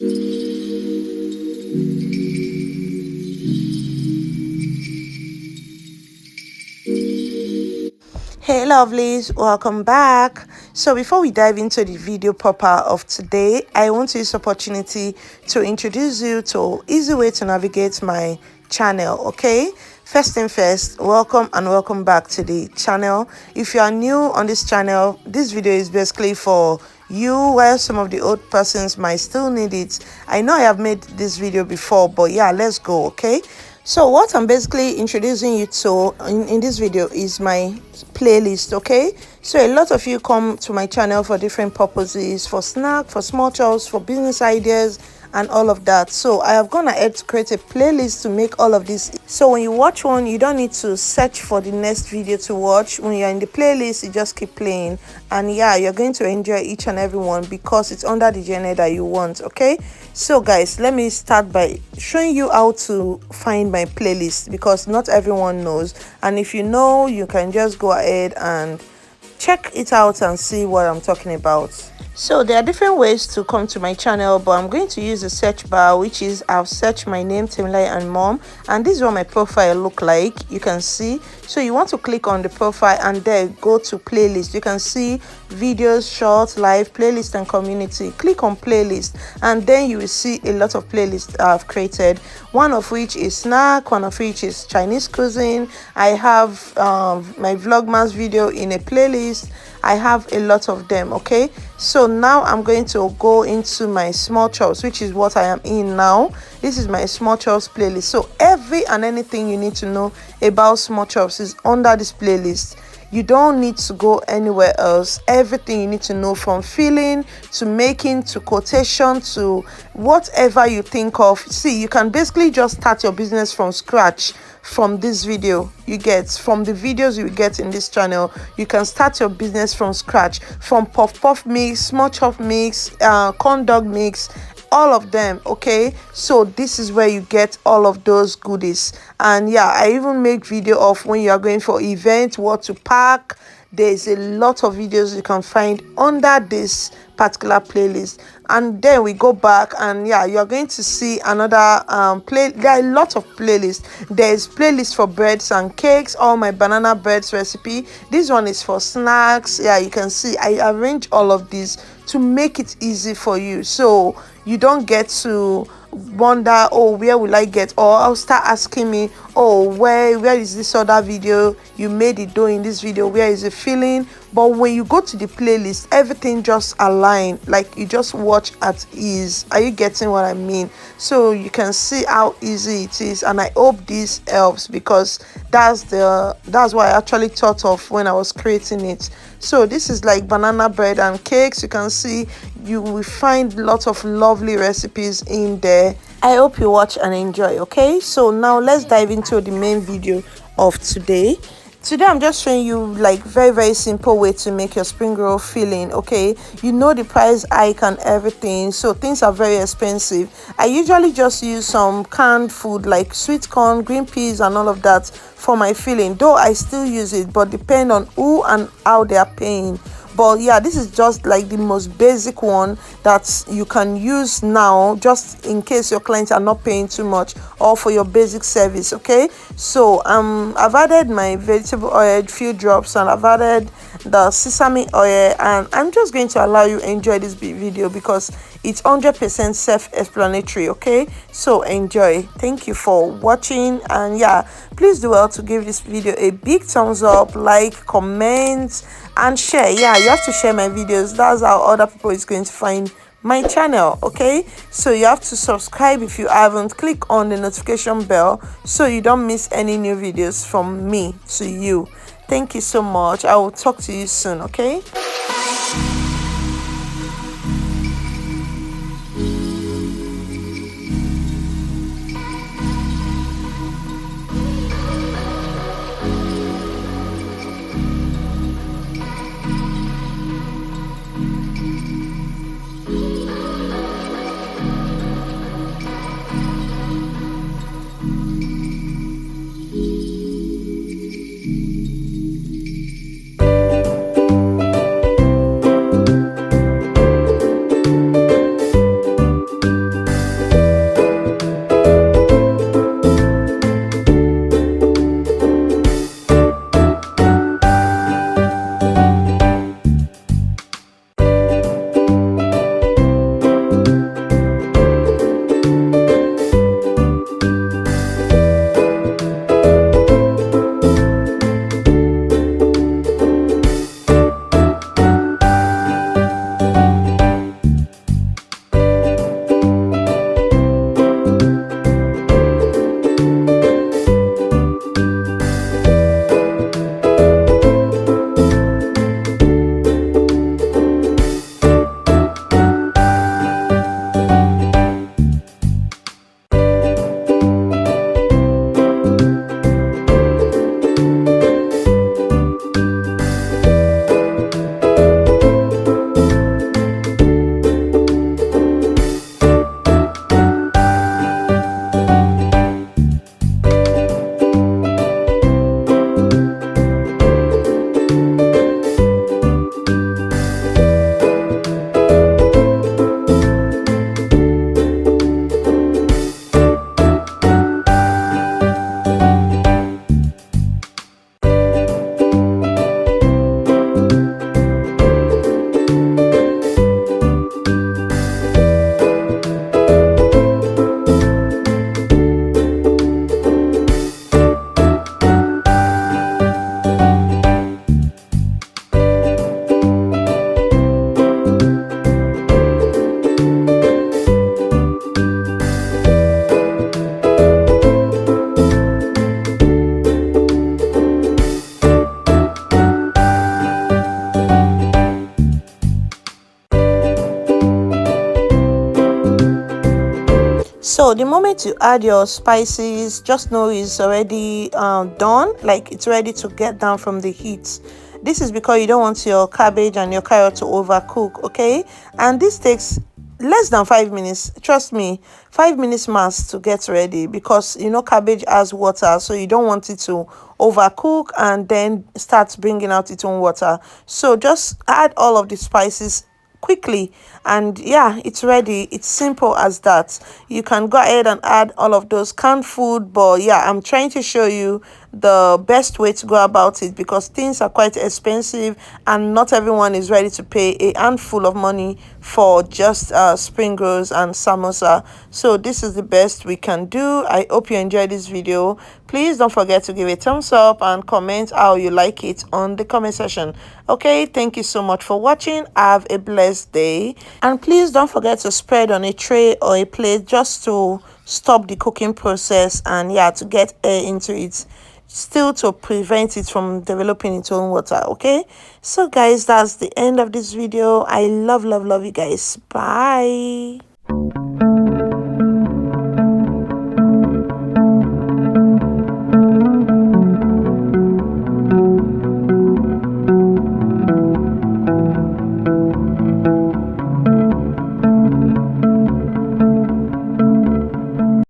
Hey lovelies, welcome back. So before we dive into the video proper of today, I want to use this opportunity to introduce you to easy way to navigate my channel. Okay, first thing first, welcome and welcome back to the channel. If you are new on this channel, this video is basically for you, while some of the old persons might still need it. I know I have made this video before, but yeah, let's go. Okay, so what I'm basically introducing you to in this video is my playlist. Okay, so a lot of you come to my channel for different purposes, for snack, for small chows, for business ideas and all of that. So I have gone ahead to create a playlist to make all of this, so when you watch one, you don't need to search for the next video to watch. When you're in the playlist, you just keep playing, and yeah, you're going to enjoy each and every one because it's under the genre that you want. Okay, so guys, let me start by showing you how to find my playlist, because not everyone knows, and if you know, you can just go ahead and check it out and see what I'm talking about. So there are different ways to come to my channel, but I'm going to use the search bar, which is I'll search my name, Temilayo and mom, and this is what my profile look like. You can see, so you want to click on the profile and then go to playlist. You can see videos, short, live, playlist and community. Click on playlist and then you will see a lot of playlists I've created, one of which is snack, one of which is Chinese cuisine. I have my vlogmas video in a playlist. I have a lot of them. Okay, so now I'm going to go into my small chops, which is what I am in now. This is my small chops playlist. So every and anything you need to know about small chops is under this playlist. You don't need to go anywhere else. Everything you need to know, from filling to making to quotation to whatever you think of. See, you can basically just start your business from scratch from this video. You get from the videos you get in this channel, you can start your business from scratch, from puff mix, small chop mix, corn dog mix, all of them. Okay, so this is where you get all of those goodies. And yeah, I even make video of when you are going for event, what to pack. There's a lot of videos you can find under this particular playlist. And then we go back and yeah, you're going to see another there are a lot of playlists. There's playlist for breads and cakes, all my banana breads recipe. This one is for snacks. Yeah, you can see I arrange all of these to make it easy for you, so you don't get to wonder, oh, where will I get, or I'll start asking me, oh, where is this other video you made it doing this video, where is it feeling? But when you go to the playlist, everything just align, like you just watch at ease. Are you getting what I mean? So you can see how easy it is, and I hope this helps, because that's what I actually thought of when I was creating it. So this is like banana bread and cakes. You can see you will find lots of lovely recipes in there. I hope you watch and enjoy. Okay, so now let's dive into the main video of today. Today I'm just showing you like very simple way to make your spring roll filling. Okay, you know the price hike and everything, so things are very expensive. I usually just use some canned food like sweet corn, green peas and all of that for my filling, though I still use it, but depend on who and how they are paying. But yeah, this is just like the most basic one that you can use now, just in case your clients are not paying too much, or for your basic service. Okay, so I've added my vegetable oil, few drops, and I've added the sesame oil, and I'm just going to allow you enjoy this video because it's 100% self-explanatory. Okay, so enjoy. Thank you for watching, and yeah, please do well to give this video a big thumbs up, like, comment and share. Yeah, you have to share my videos. That's how other people is going to find my channel. Okay, so you have to subscribe if you haven't. Click on the notification bell so you don't miss any new videos from me to you. Thank you so much. I will talk to you soon. Okay. So the moment you add your spices, just know it's already done, like it's ready to get down from the heat. This is because you don't want your cabbage and your carrot to overcook, okay? And this takes less than 5 minutes. Trust me, 5 minutes max to get ready, because you know cabbage has water, so you don't want it to overcook and then start bringing out its own water. So just add all of the spices quickly, and yeah, it's ready. It's simple as that. You can go ahead and add all of those canned food, but yeah, I'm trying to show you the best way to go about it, because things are quite expensive and not everyone is ready to pay a handful of money for just spring rolls and samosa. So this is the best we can do. I hope you enjoyed this video. Please don't forget to give a thumbs up and comment how you like it on the comment section. Okay, thank you so much for watching. Have a blessed day, and please don't forget to spread on a tray or a plate, just to stop the cooking process and yeah, to get air into it, still to prevent it from developing its own water. Okay, so guys, that's the end of this video. I love you guys. Bye.